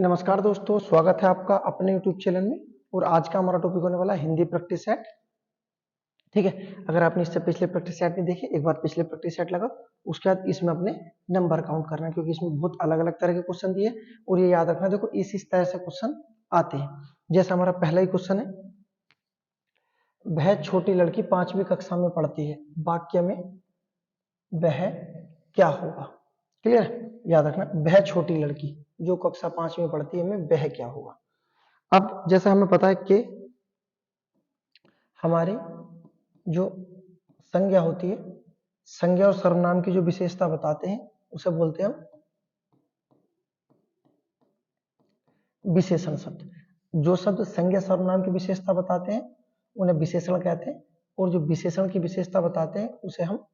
नमस्कार दोस्तों, स्वागत है आपका अपने YouTube चैनल में। और आज का हमारा टॉपिक होने वाला है हिंदी प्रैक्टिस सेट। ठीक है, अगर आपने इससे पिछले प्रैक्टिस सेट नहीं देखे, एक बार पिछले प्रैक्टिस सेट लगाओ, उसके बाद इसमें अपने नंबर काउंट करना है, क्योंकि इसमें बहुत अलग अलग तरह के क्वेश्चन दिए और ये याद रखना। देखो इस तरह से क्वेश्चन आते हैं। जैसे हमारा पहला ही क्वेश्चन है, वह छोटी लड़की 5वीं कक्षा में पढ़ती है, वाक्य में वह क्या होगा। क्लियर, याद रखना, वह छोटी लड़की जो कक्षा 5वीं में पढ़ती है में वह क्या होगा। अब जैसा हमें पता है कि हमारी जो संज्ञा होती है, संज्ञा और सर्वनाम की जो विशेषता बताते हैं उसे बोलते हैं हम विशेषण शब्द। जो शब्द संज्ञा सर्वनाम की विशेषता बताते हैं उन्हें विशेषण कहते हैं, और जो विशेषण की विशेषता बताते हैं उसे हम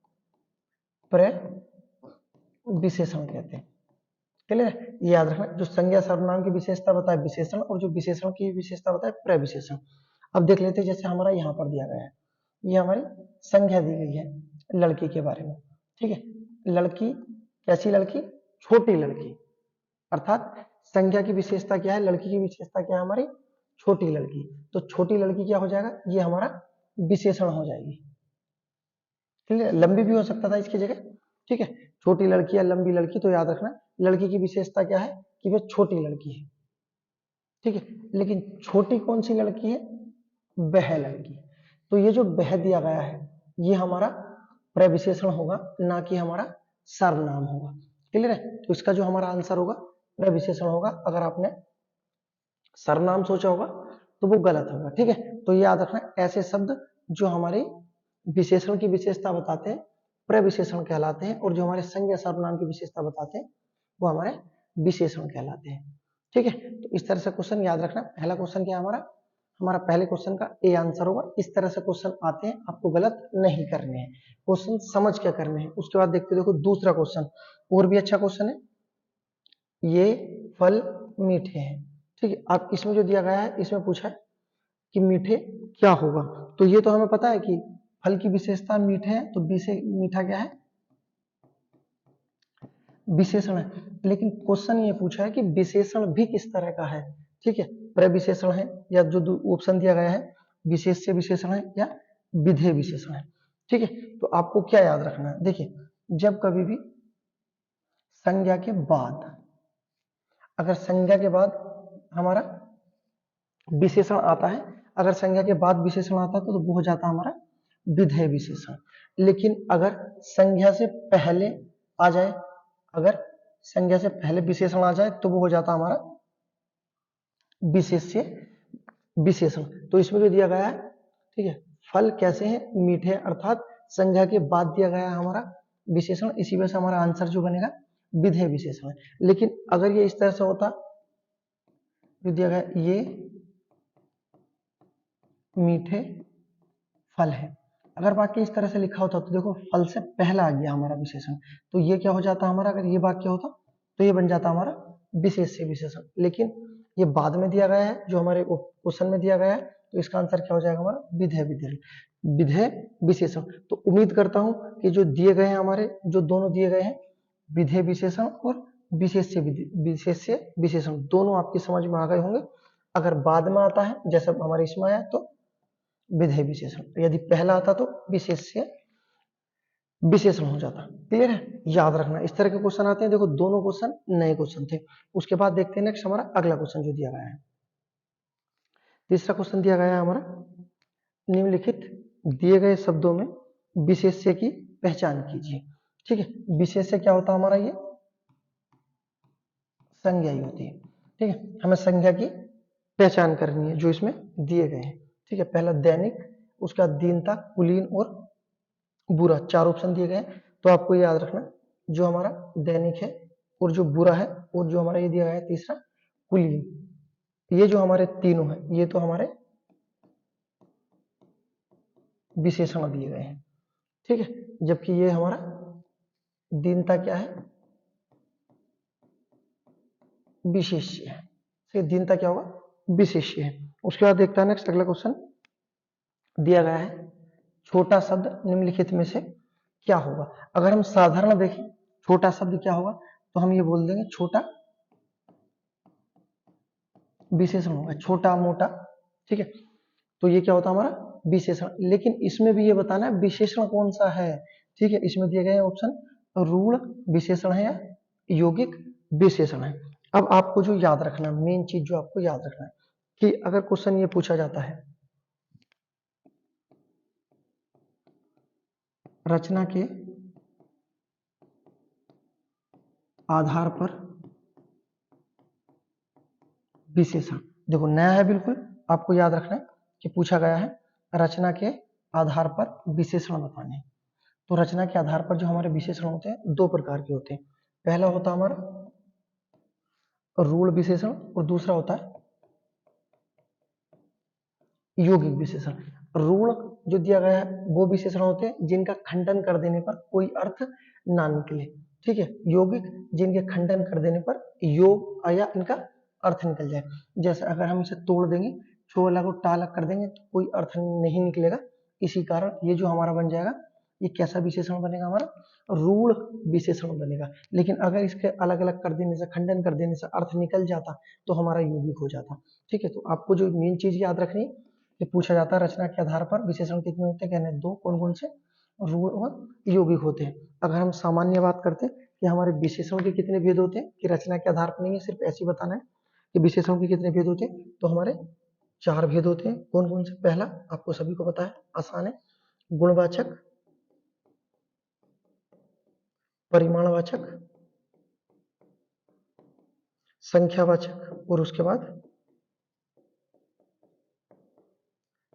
प्रविशेषण कहते हैं। क्लियर, ये याद रखना, जो संज्ञा सर्वनाम की विशेषता बताए विशेषण, और जो विशेषण की विशेषता बताए प्रविशेषण। अब देख लेते हैं, जैसे हमारा यहाँ पर दिया गया है, ये हमारी संज्ञा दी गई है लड़की के बारे में। ठीक है, लड़की कैसी लड़की? छोटी लड़की। अर्थात संज्ञा की विशेषता क्या है, लड़की की विशेषता क्या है हमारी? छोटी लड़की। तो छोटी लड़की क्या हो जाएगा? ये हमारा विशेषण हो जाएगी। क्लियर, लंबी भी हो सकता था इसकी जगह। ठीक है, छोटी लड़की या लंबी लड़की, तो याद रखना लड़की की विशेषता क्या है कि वह छोटी लड़की है। ठीक है, लेकिन छोटी कौन सी लड़की है? वह लड़की। तो ये जो वह दिया गया है ये हमारा प्रविशेषण होगा, ना कि हमारा सर्वनाम होगा। क्लियर है, तो इसका जो हमारा आंसर होगा प्रविशेषण होगा। अगर आपने सर्वनाम सोचा होगा तो वो गलत होगा। ठीक है, तो ये याद रखना, ऐसे शब्द जो हमारे विशेषण की विशेषता बताते हैं प्रविशेषण कहलाते हैं, और जो हमारे संज्ञा सर्वनाम की विशेषता बताते हैं वो हमारे विशेषण कहलाते हैं। ठीक है, तो इस तरह से क्वेश्चन याद रखना। पहला क्वेश्चन क्या हमारा? हमारा पहले क्वेश्चन का ए आंसर होगा। इस तरह से क्वेश्चन आते हैं, आपको गलत नहीं करने हैं, क्वेश्चन समझ के करने हैं। उसके बाद देखते देखो दूसरा क्वेश्चन, और भी अच्छा क्वेश्चन है। ये फल मीठे हैं। ठीक है, अब इसमें जो दिया गया है इसमें पूछा है कि मीठे क्या होगा। तो ये तो हमें पता है कि फल की विशेषता मीठे हैं, तो मीठा क्या है? विशेषण है। लेकिन क्वेश्चन ये पूछा है कि विशेषण भी किस तरह का है। ठीक है, प्रविशेषण है, या जो ऑप्शन दिया गया है विशेष्य विशेषण है या विधेय विशेषण है। ठीक है, तो आपको क्या याद रखना है? देखिए, जब कभी भी संज्ञा के बाद, अगर संज्ञा के बाद हमारा विशेषण आता है, अगर संज्ञा के बाद विशेषण आता है तो वो हो जाता है हमारा विधेय विशेषण। लेकिन अगर संज्ञा से पहले आ जाए, अगर संज्ञा से पहले विशेषण आ जाए तो वो हो जाता हमारा विशेष्य विशेषण। तो इसमें जो दिया गया है, ठीक है, फल कैसे हैं? मीठे, अर्थात संज्ञा के बाद दिया गया है हमारा विशेषण, इसी वजह से हमारा आंसर जो बनेगा विधेय विशेषण है। लेकिन अगर ये इस तरह से होता, जो दिया गया ये मीठे फल है, अगर वाक्य इस तरह से लिखा होता तो देखो फल से पहला आ गया हमारा विशेषण, तो ये क्या हो जाता हमारा? अगर ये वाक्य होता तो ये बन जाता हमारा विशेष्य विशेषण। लेकिन ये बाद में दिया गया है, जो हमारे क्वेश्चन में दिया गया है, तो इसका आंसर क्या हो जाएगा हमारा? विधेय विशेषण। तो उम्मीद करता हूं कि जो दिए गए हैं हमारे, जो दोनों दिए गए हैं विधेय विशेषण और विशेष्य विशेषण, दोनों आपकी समझ में आ गए होंगे। अगर बाद में आता है जैसे हमारे इसमें आया तो विधेय विशेषण, यदि पहला आता तो विशेष्य विशेषण हो जाता। क्लियर है, याद रखना इस तरह के क्वेश्चन आते हैं। देखो दोनों क्वेश्चन नए क्वेश्चन थे। उसके बाद देखते हैं नेक्स्ट हमारा अगला क्वेश्चन जो दिया गया है। तीसरा क्वेश्चन दिया गया है हमारा, निम्नलिखित दिए गए शब्दों में विशेष्य की पहचान कीजिए। ठीक है, विशेष्य क्या होता है हमारा? ये संज्ञा ही होती है। ठीक है, हमें संज्ञा की पहचान करनी है जो इसमें दिए गए हैं। ठीक है, पहला दैनिक, उसका दीनता, कुलीन और बुरा, चार ऑप्शन दिए गए हैं। तो आपको याद रखना, जो हमारा दैनिक है और जो बुरा है और जो हमारा ये दिया गया है तीसरा कुलीन, ये जो हमारे तीनों हैं ये तो हमारे विशेषण दिए गए हैं। ठीक है, जबकि ये हमारा दीनता क्या है? विशेष्य है। ठीक है, दीनता क्या होगा? विशेष्य है। उसके बाद देखता है नेक्स्ट अगला क्वेश्चन दिया गया है, छोटा शब्द निम्नलिखित में से क्या होगा। अगर हम साधारण देखें छोटा शब्द क्या होगा, तो हम ये बोल देंगे छोटा विशेषण होगा, छोटा मोटा, ठीक है। तो ये क्या होता है हमारा विशेषण। लेकिन इसमें भी ये बताना है विशेषण कौन सा है, ठीक है। इसमें दिए गए ऑप्शन रूढ़ विशेषण है या यौगिक विशेषण है। अब आपको जो याद रखना, मेन चीज जो आपको याद रखना है कि अगर क्वेश्चन ये पूछा जाता है रचना के आधार पर विशेषण, देखो नया है बिल्कुल, आपको याद रखना है कि पूछा गया है रचना के आधार पर विशेषण बताने। तो रचना के आधार पर जो हमारे विशेषण होते हैं दो प्रकार के होते हैं। पहला होता है हमारा रूढ़ विशेषण और दूसरा होता है यौगिक विशेषण। रूढ़ जो दिया गया है वो विशेषण होते हैं जिनका खंडन कर देने पर कोई अर्थ ना निकले, ठीक है। यौगिक जिनके खंडन कर देने पर योग या इनका अर्थ निकल जाए। जैसे अगर हम इसे तोड़ देंगे, छोला को टालक कर देंगे तो कोई अर्थ नहीं निकलेगा। इसी कारण ये जो हमारा बन जाएगा, ये कैसा विशेषण बनेगा हमारा रूढ़ विशेषण बनेगा। लेकिन अगर इसके अलग अलग कर देने से, खंडन कर देने से अर्थ निकल जाता तो हमारा यौगिक हो जाता, ठीक है। तो आपको जो मेन चीज याद रखनी है कि पूछा जाता है रचना के आधार पर विशेषण कितने होते हैं, कहने दो, कौन कौन से रूढ़ और यौगिक होते हैं। अगर हम सामान्य बात करते हैं कि हमारे विशेषणों के कितने भेद होते हैं, कि रचना के आधार पर नहीं है, सिर्फ ऐसे ही बताना है कि विशेषणों के कितने भेद होते हैं, तो हमारे 4 भेद होते हैं। कौन कौन से? पहला आपको सभी को पता है, आसान है, गुणवाचक, परिमाणवाचक, संख्यावाचक और उसके बाद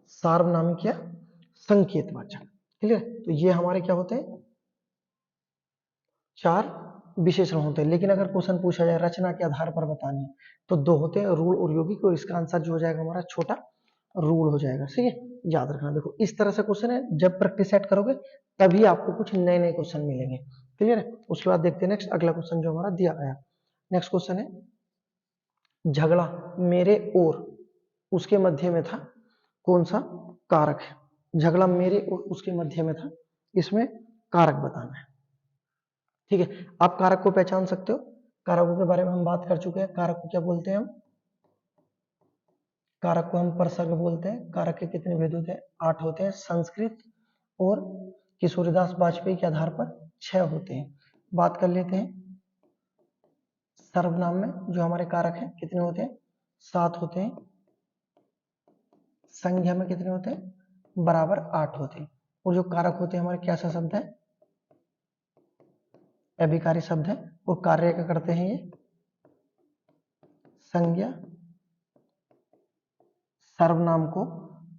सार्वनामिक या संकेतवाचक। ठीक है, तो ये हमारे क्या होते हैं 4 विशेषण होते हैं। लेकिन अगर क्वेश्चन पूछा जाए रचना के आधार पर बतानी है तो 2 होते हैं, रूढ़ और यौगिक, और इसका आंसर जो हो जाएगा हमारा छोटा रूढ़ हो जाएगा। ठीक है, याद रखना। देखो इस तरह से क्वेश्चन है, जब प्रैक्टिस सेट करोगे तभी आपको कुछ नए नए क्वेश्चन मिलेंगे। क्लियर है? उसके बाद देखते हैं नेक्स्ट अगला क्वेश्चन जो हमारा दिया गया। नेक्स्ट क्वेश्चन है, झगड़ा मेरे और उसके मध्य में था, कौन सा कारक है? झगड़ा मेरे और उसके मध्य में था, इसमें कारक बताना है। ठीक है, आप कारक को पहचान सकते हो, कारकों के बारे में हम बात कर चुके हैं। कारक को क्या बोलते हैं हम? कारक को हम परसर्ग बोलते हैं। कारक के कितने भेद होते हैं? 8 होते हैं। संस्कृत और किशोरीदास वाजपेयी के आधार पर 6 होते हैं। बात कर लेते हैं सर्वनाम में जो हमारे कारक हैं कितने होते हैं? 7 होते हैं। संज्ञा में कितने होते हैं? बराबर 8 होते हैं। और जो कारक होते हैं हमारे कैसा शब्द है? अभिकारी शब्द है। और कार्य क्या करते हैं? ये संज्ञा सर्वनाम को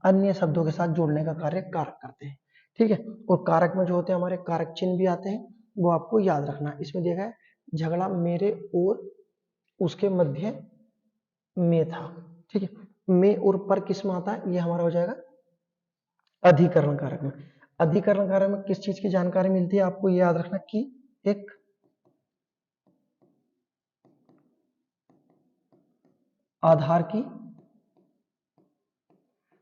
अन्य शब्दों के साथ जोड़ने का कार्य कारक करते हैं। ठीक है, और कारक में जो होते हैं हमारे कारक चिन्ह भी आते हैं, वो आपको याद रखना है। इसमें देखा है झगड़ा मेरे और उसके मध्य में था। ठीक है, में और पर किस में आता है? ये हमारा हो जाएगा अधिकरण कारक में। अधिकरण कारक में किस चीज की जानकारी मिलती है? आपको ये याद रखना कि एक आधार की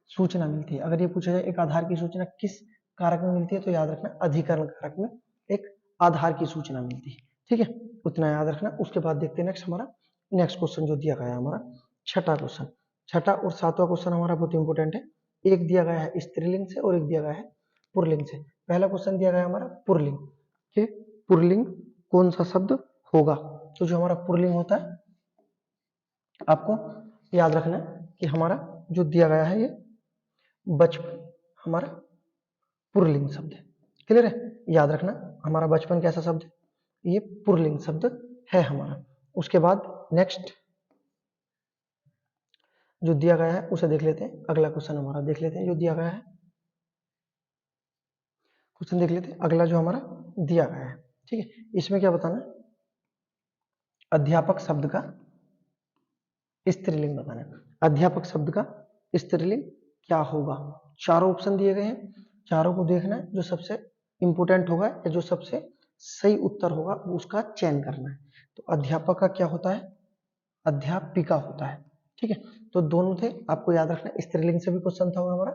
सूचना मिलती है। अगर ये पूछा जाए एक आधार की सूचना किस कारक में मिलती है, तो याद रखना अधिकरण कारक में एक आधार की सूचना मिलती है। ठीक है, उतना याद रखना। उसके बाद देखते हैं नेक्स्ट हमारा नेक्स्ट क्वेश्चन जो दिया गया है हमारा छठा क्वेश्चन। छठा और सातवां क्वेश्चन हमारा बहुत इंपॉर्टेंट है। एक दिया गया है स्त्रीलिंग से और एक दिया गया है पुल्लिंग से। पहला क्वेश्चन दिया गया है हमारा पुल्लिंग के, पुल्लिंग कौन सा शब्द होगा? तो जो हमारा पुल्लिंग होता है आपको याद रखना है कि हमारा जो दिया गया है ये बचपन हमारा पुल्लिंग शब्द है। क्लियर है? याद रखना हमारा बचपन कैसा शब्द है? ये पुल्लिंग शब्द है हमारा। उसके बाद नेक्स्ट जो दिया गया है उसे देख लेते हैं। अगला क्वेश्चन हमारा देख लेते हैं जो दिया गया है। क्वेश्चन देख लेते हैं अगला जो हमारा दिया गया है। ठीक है, इसमें क्या बताना है? अध्यापक शब्द का स्त्रीलिंग बताना है। अध्यापक शब्द का स्त्रीलिंग क्या होगा? चारों ऑप्शन दिए गए हैं, चारों को देखना है, जो सबसे इंपोर्टेंट होगा या जो सबसे सही उत्तर होगा उसका चयन करना है। तो अध्यापक का क्या होता है? अध्यापिका होता है। ठीक है, तो दोनों थे, आपको याद रखना। स्त्रीलिंग से भी क्वेश्चन था हमारा,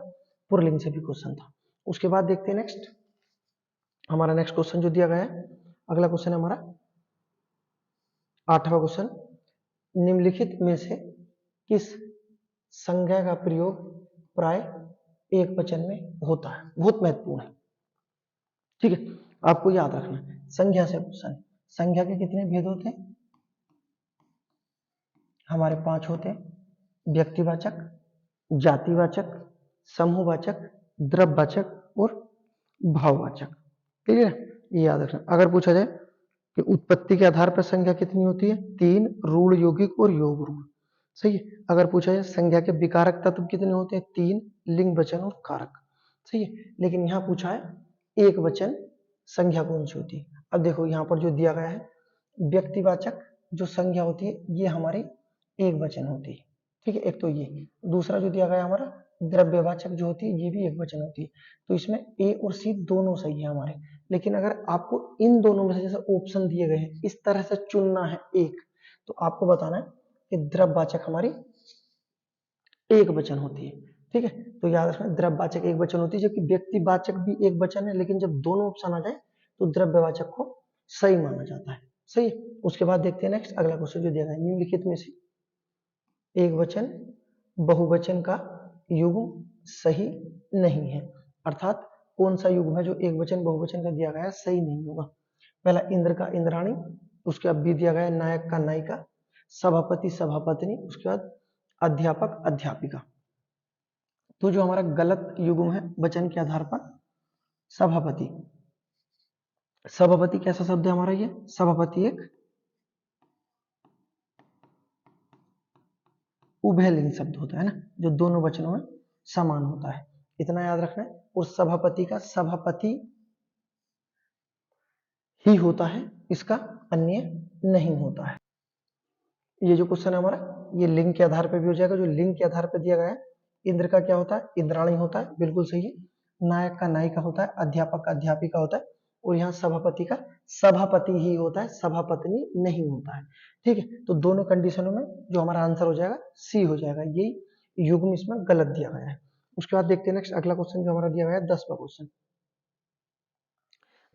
पुल्लिंग से भी क्वेश्चन था। उसके बाद देखते हैं नेक्स्ट हमारा नेक्स्ट क्वेश्चन जो दिया गया है। अगला क्वेश्चन है हमारा 8वां क्वेश्चन, निम्नलिखित में से किस संज्ञा का प्रयोग प्राय एक वचन में होता है? बहुत महत्वपूर्ण है, ठीक है, आपको याद रखना है। संज्ञा से क्वेश्चन, संज्ञा के कितने भेद होते हैं? हमारे 5 होते हैं, व्यक्तिवाचक, जातिवाचक, समूहवाचक, द्रव्यवाचक और भाववाचक। क्लियर है? ये याद रखना। अगर पूछा जाए कि उत्पत्ति के आधार पर संज्ञा कितनी होती है? 3, रूढ़, यौगिक और योग रूढ़। सही है। अगर पूछा जाए संज्ञा के विकारक तत्व कितने होते हैं? 3, लिंग, वचन और कारक। सही है। लेकिन यहाँ पूछा है एक वचन संज्ञा कौन सी होती है? अब देखो यहाँ पर जो दिया गया है, व्यक्तिवाचक जो संज्ञा होती है ये हमारी एक वचन होती है, ठीक है, एक तो ये। दूसरा जो दिया गया हमारा द्रव्यवाचक जो होती है ये भी एक वचन होती है। तो इसमें ए और सी दोनों सही है हमारे। लेकिन अगर आपको इन दोनों में से जैसे ऑप्शन दिए गए हैं इस तरह से चुनना है एक, तो आपको बताना है कि द्रव्यवाचक हमारी एक वचन होती है, ठीक है। तो याद रखना द्रव्यवाचक एक वचन होती है, जबकि व्यक्तिवाचक भी एक वचन है, लेकिन जब दोनों ऑप्शन आ जाए तो द्रव्यवाचक को सही माना जाता है। सही। उसके बाद देखते हैं नेक्स्ट अगला क्वेश्चन जो दिया गया है, निम्नलिखित में से एक वचन बहुवचन का युग्म सही नहीं है। अर्थात कौन सा युग्म है जो एक वचन बहुवचन का दिया गया है सही नहीं होगा? पहला इंद्र का इंद्राणी, उसके बाद बी दिया गया है नायक का नायिका, सभापति सभापत्नी, उसके बाद अध्यापक अध्यापिका। तो जो हमारा गलत युग्म है वचन के आधार पर सभापति। सभापति कैसा शब्द है हमारा? ये सभापति एक उभयलिंग शब्द होता है ना, जो दोनों वचनों में समान होता है, इतना याद रखना है। और सभापति का सभापति ही होता है, इसका अन्य नहीं होता है। ये जो क्वेश्चन है हमारा ये लिंग के आधार पर भी हो जाएगा। जो लिंग के आधार पर दिया गया है, इंद्र का क्या होता है? इंद्राणी होता है, बिल्कुल सही है। नायक का नायिका होता है, अध्यापक का अध्यापिका होता है, और यहाँ सभापति का सभापति ही होता है, सभापत्नी नहीं होता है, ठीक है। तो दोनों कंडीशनों में जो हमारा आंसर हो जाएगा सी हो जाएगा, यही युग्म इसमें गलत दिया गया है। उसके बाद देखते हैं नेक्स्ट अगला क्वेश्चन जो हमारा दिया गया है 10वां क्वेश्चन।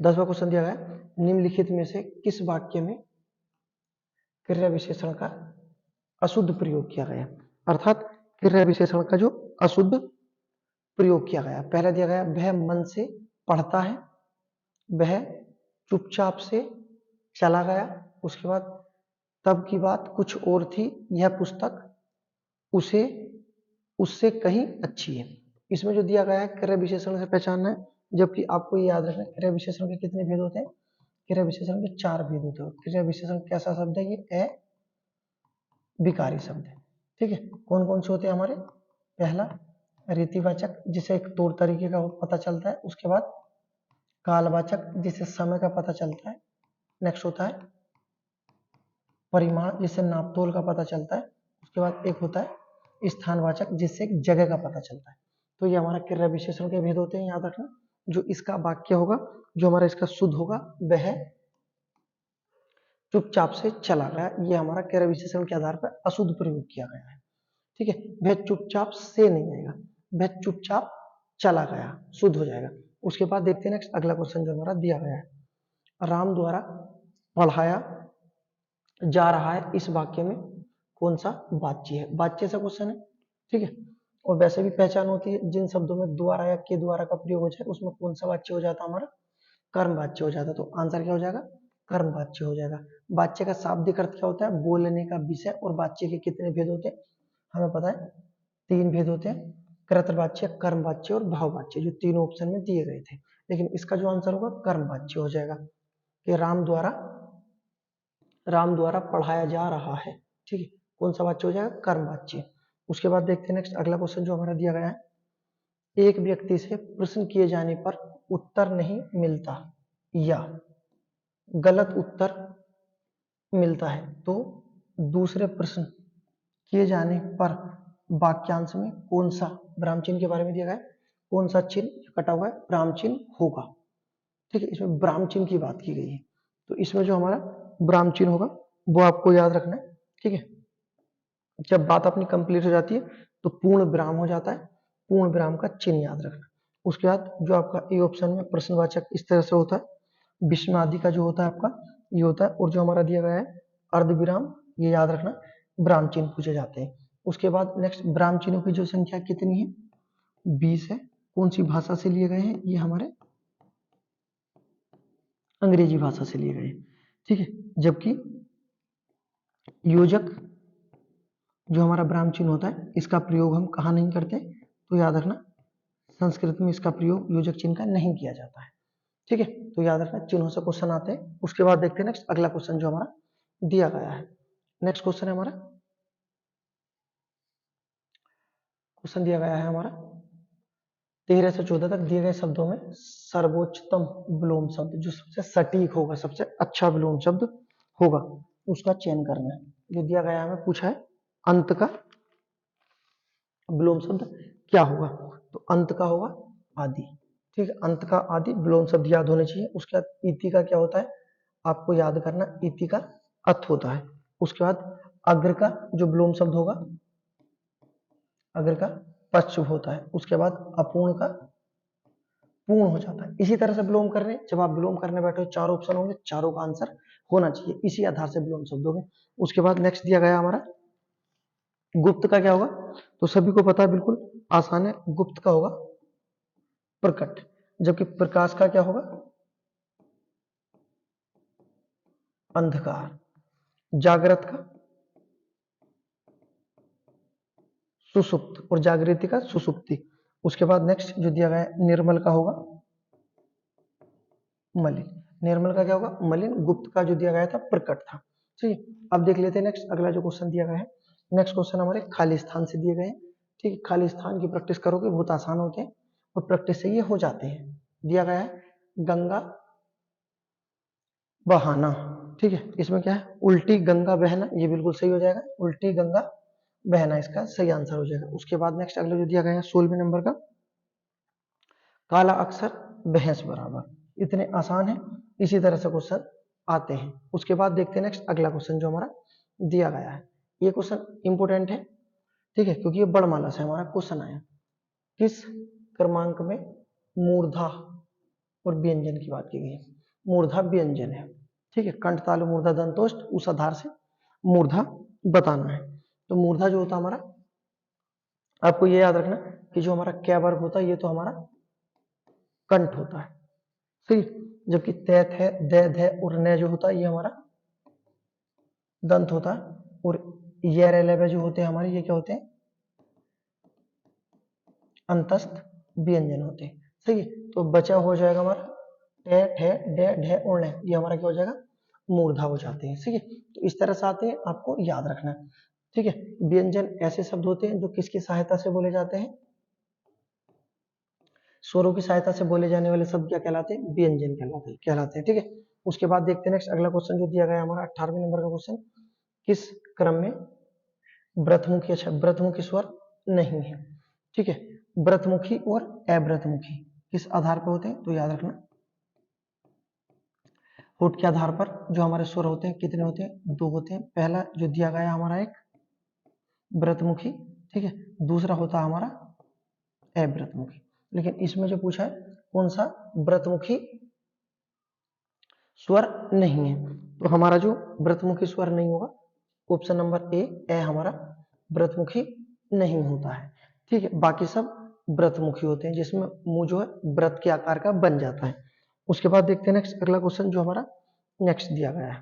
10वां क्वेश्चन दिया गया है, निम्नलिखित में से किस वाक्य में क्रिया विशेषण का अशुद्ध प्रयोग किया गया? अर्थात क्रिया विशेषण का जो अशुद्ध प्रयोग किया गया। पहला दिया गया वह मन से पढ़ता है, वह चुपचाप से चला गया, उसके बाद तब की बात कुछ और थी, यह पुस्तक उसे उससे कहीं अच्छी है। इसमें जो दिया गया है क्रिया विशेषण से पहचानना है, जबकि आपको ये याद रखना है क्रिया विशेषण के कितने भेद होते हैं? क्रिया विशेषण के 4 भेद होते हैं। क्रिया विशेषण कैसा शब्द है? ये विकारी शब्द है, ठीक है। कौन कौन से होते हैं हमारे? पहला रीतिवाचक, जिसे एक तौर तरीके का पता चलता है, उसके बाद कालवाचक, जिससे समय का पता चलता है, नेक्स्ट होता है परिमाण, जिससे नापतोल का पता चलता है, उसके बाद एक होता है स्थानवाचक, जिससे एक जगह का पता चलता है। तो ये हमारा क्रिया विशेषण के भेद होते हैं, याद रखना। जो इसका वाक्य होगा, जो हमारा इसका शुद्ध होगा, वह चुपचाप से चला गया, ये हमारा क्रिया विशेषण के आधार पर अशुद्ध प्रयोग किया गया है, ठीक है। वह चुपचाप से नहीं आएगा, वह चुपचाप चला गया, शुद्ध हो जाएगा। उसके बाद देखते हैं नेक्स्ट अगला क्वेश्चन जो हमारा दिया गया है, राम द्वारा पढ़ाया जा रहा है, इस वाक्य में कौन सा वाच्य है? वाच्य सा क्वेश्चन है, ठीक है। और वैसे भी पहचान होती है जिन शब्दों में द्वारा या के द्वारा का प्रयोग हो जाए उसमें कौन सा वाच्य हो जाता है? हमारा कर्म वाच्य हो जाता है। तो आंसर क्या हो जाएगा? कर्म वाच्य हो जाएगा। वाच्य का शाब्दिक अर्थ क्या होता है? बोलने का विषय। और वाच्य के कितने भेद होते हैं? हमें पता है 3 भेद होते हैं, कृतवाच्य, कर्म वाच्य और भाव वाच्य, जो तीनों ऑप्शन में दिए गए थे। लेकिन इसका जो आंसर होगा कर्म वाच्य हो जाएगा, कि राम द्वारा पढ़ाया जा रहा है, ठीक है। कौन सा वाच्य हो जाएगा? कर्म वाच्य। उसके बाद देखते हैं नेक्स्ट अगला क्वेश्चन जो हमारा दिया गया है, एक व्यक्ति से प्रश्न किए जाने पर उत्तर नहीं मिलता या गलत उत्तर मिलता है, तो दूसरे प्रश्न किए जाने पर वाक्यांश में कौन सा विराम चिन्ह के बारे में दिया गया है, कौन सा चिन्ह कटा हुआ है विराम चिन्ह होगा, ठीक है। इसमें विराम चिन्ह की बात की गई है, तो इसमें जो हमारा विराम चिन्ह होगा वो आपको याद रखना है, ठीक है। जब बात अपनी कंप्लीट हो जाती है तो पूर्ण विराम हो जाता है, पूर्ण विराम का चिन्ह याद रखना। उसके बाद जो आपका ए ऑप्शन में प्रश्नवाचक इस तरह से होता है, विस्मयादि का जो होता है आपका ये होता है, और जो हमारा दिया गया है अर्ध विराम, ये याद रखना विराम चिन्ह पूछे जाते हैं। उसके बाद नेक्स्ट ब्राह्म चिन्हों की जो संख्या कितनी है, 20 है। कौन सी भाषा से लिए गए हैं, ये हमारे अंग्रेजी भाषा से लिए गए हैं, ठीक है। जबकि योजक जो हमारा ब्राह्म चिन्ह होता है, इसका प्रयोग हम कहाँ नहीं करते, तो याद रखना संस्कृत में इसका प्रयोग योजक चिन्ह का नहीं किया जाता है, ठीक है। तो याद रखना चिन्हों से क्वेश्चन आते हैं। उसके बाद देखते हैं नेक्स्ट अगला क्वेश्चन जो हमारा दिया गया है। नेक्स्ट क्वेश्चन है हमारा, क्वेश्चन दिया गया है हमारा 13 से 14 तक दिए गए शब्दों में सर्वोच्चतम विलोम शब्द जो सबसे सटीक होगा, सबसे अच्छा विलोम शब्द होगा, उसका चयन करना है। जो दिया गया है हमें पूछा है अंत का विलोम शब्द क्या होगा, तो अंत का होगा आदि, ठीक है। अंत का आदि विलोम शब्द याद होने चाहिए। उसके बाद इति का क्या होता है, आपको याद करना, इति का अथ होता है। उसके बाद अग्र का जो विलोम शब्द होगा, अग्र का पश्च होता है। उसके बाद अपूर्ण का पूर्ण हो जाता है। इसी तरह से विलोम करने, जब आप विलोम करने बैठो चार ऑप्शन होंगे, चारों का आंसर होना चाहिए, इसी आधार से विलोम शब्द होंगे। उसके बाद नेक्स्ट दिया गया हमारा गुप्त का क्या होगा, तो सभी को पता है, बिल्कुल आसान है। गुप्त का होगा प्रकट, जबकि प्रकाश का क्या होगा अंधकार, जागृत का सुसुप्त और जागृति का सुसुप्ति। उसके बाद नेक्स्ट जो दिया गया है निर्मल का होगा मलिन, निर्मल का क्या होगा मलिन। गुप्त का जो दिया गया था प्रकट था, ठीक है। अब देख लेते हैं नेक्स्ट अगला जो क्वेश्चन दिया गया है। नेक्स्ट क्वेश्चन हमारे खाली स्थान से दिए गए हैं, ठीक है। खाली स्थान की प्रैक्टिस करोगे बहुत आसान होते हैं और प्रैक्टिस से ये हो जाते हैं। दिया गया है गंगा बहाना, ठीक है। इसमें क्या है उल्टी गंगा बहना, ये बिल्कुल सही हो जाएगा, उल्टी गंगा बहना इसका सही आंसर हो जाएगा। उसके बाद नेक्स्ट अगला जो दिया गया है 16वें नंबर का काला अक्षर भैंस बराबर, इतने आसान है, इसी तरह से क्वेश्चन आते हैं। उसके बाद देखते हैं नेक्स्ट अगला क्वेश्चन जो हमारा दिया गया है। ये क्वेश्चन इंपोर्टेंट है, ठीक है, क्योंकि ये बड़माला से हमारा क्वेश्चन आया। किस क्रमांक में मूर्धा और व्यंजन की बात की गई है, मूर्धा व्यंजन है, ठीक है। कंठ तालु मूर्धा दंतोष्ठ, उस आधार से मूर्धा बताना है। तो मूर्धा जो होता है हमारा, आपको ये याद रखना कि जो हमारा क्या वर्ग होता है, ये तो हमारा कंठ होता है, ठीक, जबकि तैत है दै ध और न जो होता है ये हमारा दंत होता है, और ये जो होते हैं हमारे ये क्या होते हैं अंतस्थ व्यंजन होते हैं, सही है। तो बचा हो जाएगा हमारा टे ठे डे ढे और न, ये हमारा क्या हो जाएगा मूर्धा हो जाते हैं, ठीक है। तो इस तरह से आते हैं, आपको याद रखना है, ठीक है। व्यंजन ऐसे शब्द होते हैं जो किसकी सहायता से बोले जाते हैं, स्वरों की सहायता से बोले जाने वाले शब्द क्या कहलाते हैं, व्यंजन कहलाते हैं, ठीक है। उसके बाद देखते हैं नेक्स्ट अगला क्वेश्चन जो दिया गया है हमारा 18वें नंबर का क्वेश्चन, किस क्रम में व्रतमुखी, अच्छा व्रतमुखी स्वर नहीं है, ठीक है। व्रतमुखी और अव्रतमुखी किस आधार पर होते हैं, तो याद रखना होठ के आधार पर जो हमारे स्वर होते हैं कितने होते हैं, दो होते हैं। पहला जो दिया गया है हमारा एक व्रतमुखी, ठीक है, दूसरा होता है हमारा अव्रतमुखी। लेकिन इसमें जो पूछा है कौन सा व्रतमुखी स्वर नहीं है, तो हमारा जो व्रतमुखी स्वर नहीं होगा ऑप्शन नंबर ए हमारा व्रतमुखी नहीं होता है, ठीक है। बाकी सब व्रतमुखी होते हैं, जिसमें मुंह जो है व्रत के आकार का बन जाता है। उसके बाद देखते हैं नेक्स्ट अगला क्वेश्चन जो हमारा नेक्स्ट दिया गया है।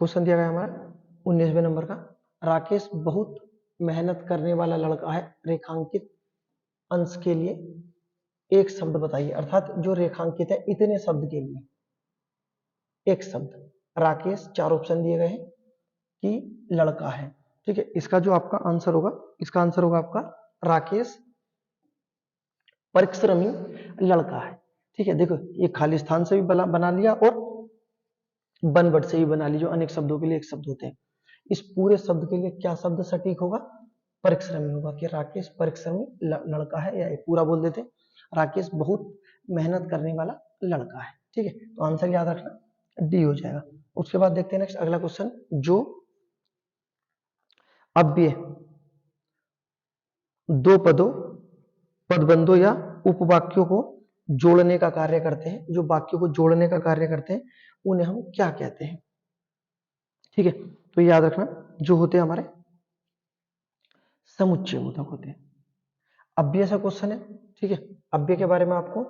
क्वेश्चन दिया गया हमारा 19वें नंबर का, राकेश बहुत मेहनत करने वाला लड़का है, रेखांकित अंश के लिए एक शब्द बताइए, अर्थात जो रेखांकित है इतने शब्द के लिए एक शब्द। राकेश चार ऑप्शन दिए गए हैं कि लड़का है, ठीक है। इसका जो आपका आंसर होगा, इसका आंसर होगा आपका राकेश परिश्रमी लड़का है, ठीक है। देखो ये खाली स्थान से भी बना लिया और बनवट से भी बना ली, जो अनेक शब्दों के लिए एक शब्द होते हैं। इस पूरे शब्द के लिए क्या शब्द सटीक होगा, परिश्रमी होगा, कि राकेश परिश्रमी लड़का है, या पूरा बोल देते राकेश बहुत मेहनत करने वाला लड़का है, ठीक है। तो आंसर याद रखना डी हो जाएगा। उसके बाद देखते हैं नेक्स्ट अगला क्वेश्चन, जो अव्यय दो पदों पदबंधों या उपवाक्यों को जोड़ने का कार्य करते हैं, जो वाक्यों को जोड़ने का कार्य करते हैं उन्हें हम क्या कहते हैं, ठीक है। तो याद रखना जो होते हैं हमारे समुच्चय बोधक होते हैं। अव्यय सा क्वेश्चन है, ठीक है। अव्यय के बारे में आपको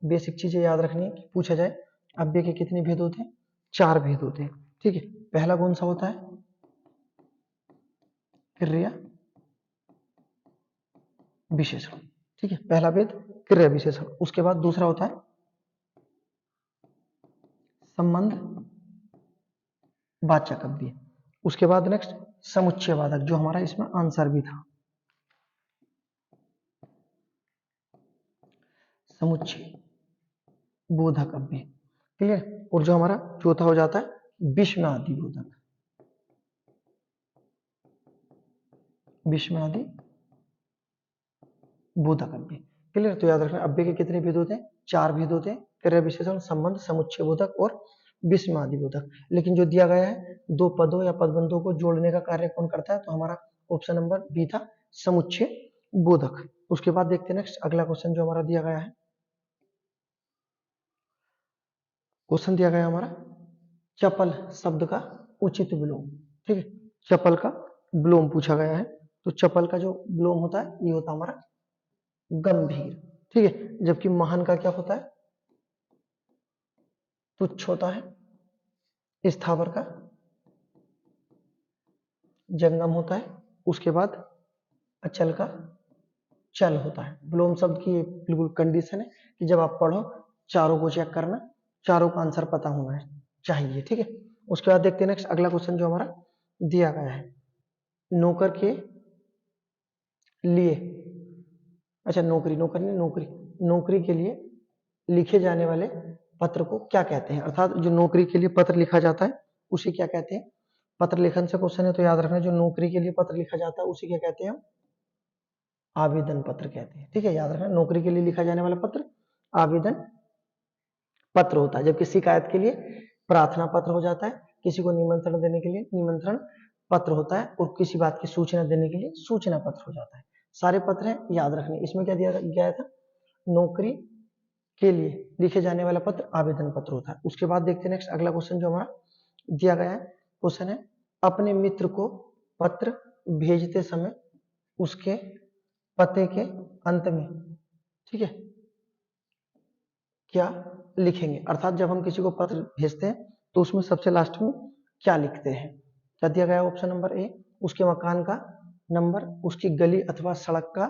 बेसिक चीजें याद रखनी है कि पूछा जाए अव्यय के कितने भेद होते हैं, 4 भेद होते हैं, ठीक है। पहला कौन सा होता है, क्रिया विशेषण, ठीक है। पहला भेद क्रिया विशेषण। उसके बाद दूसरा होता है संबंध वाचक अव्यय। उसके बाद नेक्स्ट समुच्चय वादक, जो हमारा इसमें आंसर भी था, समुच्चय बोधक अव्यय, क्लियर। और जो हमारा चौथा हो जाता है विषमादि बोधक, विषमादि बोधक अव्यय, क्लियर। तो याद रखना अव्यय के कितने भेद होते हैं, 4 भेद होते हैं, क्रिया विशेषण, संबंध, समुच्चय बोधक और विषमादि बोधक। लेकिन जो दिया गया है 2 पदों या पदबंधों को जोड़ने का कार्य कौन करता है, तो हमारा ऑप्शन नंबर बी था, समुच्चय बोधक। उसके बाद देखते हैं नेक्स्ट अगला क्वेश्चन जो हमारा दिया गया है। क्वेश्चन दिया गया हमारा चपल शब्द का उचित विलोम, ठीक है। चपल का विलोम पूछा गया है। तो चपल का जो विलोम होता है ये होता है हमारा गंभीर, ठीक है। जबकि महान का क्या होता है, तुच्छ होता है। स्थावर का जंगम होता है। उसके बाद अचल का चल होता है। विलोम शब्द की बिल्कुल कंडीशन है कि जब आप पढ़ो चारों को चेक करना, चारों का आंसर पता होना चाहिए, ठीक है। उसके बाद देखते हैं नेक्स्ट अगला क्वेश्चन जो हमारा दिया गया है, नौकर के लिए, अच्छा नौकरी, नौकर नहीं, नौकरी, नौकरी के लिए लिखे जाने वाले पत्र को क्या कहते हैं, अर्थात जो नौकरी के लिए पत्र लिखा जाता है उसे क्या कहते हैं। पत्र लेखन से क्वेश्चन है, तो याद रखना जो नौकरी के लिए पत्र लिखा जाता है उसे क्या कहते हैं, आवेदन पत्र कहते हैं, ठीक है। याद रखना नौकरी के लिए लिखा जाने वाला पत्र आवेदन पत्र होता है। जबकि शिकायत के लिए प्रार्थना पत्र हो जाता है, किसी को निमंत्रण देने के लिए निमंत्रण पत्र होता है, और किसी बात की सूचना देने के लिए सूचना पत्र हो जाता है। सारे पत्र हैं, याद रखने। इसमें क्या दिया गया था, नौकरी के लिए लिखे जाने वाला पत्र आवेदन पत्र होता है। उसके बाद देखते हैं नेक्स्ट अगला क्वेश्चन जो हमारा दिया गया है। क्वेश्चन है अपने मित्र को पत्र भेजते समय उसके पते के अंत में, ठीक है, क्या लिखेंगे। अर्थात जब हम किसी को पत्र भेजते हैं तो उसमें सबसे लास्ट में क्या लिखते हैं। क्या दिया गया है, ऑप्शन नंबर ए उसके मकान का नंबर, उसकी गली अथवा सड़क का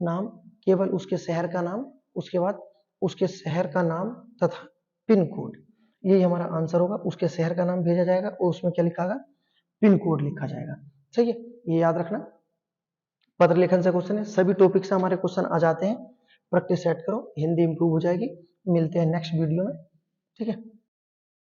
नाम, केवल उसके शहर का नाम, उसके बाद उसके शहर का नाम तथा पिन कोड। यही हमारा आंसर होगा। उसके शहर का नाम भेजा जाएगा और उसमें क्या लिखा जाएगा, पिन कोड लिखा जाएगा, ठीक है। ये याद रखना। पत्र लेखन से क्वेश्चन है, सभी टॉपिक से हमारे क्वेश्चन आ जाते हैं। प्रैक्टिस सेट करो, हिंदी इंप्रूव हो जाएगी। मिलते हैं नेक्स्ट वीडियो में, ठीक है।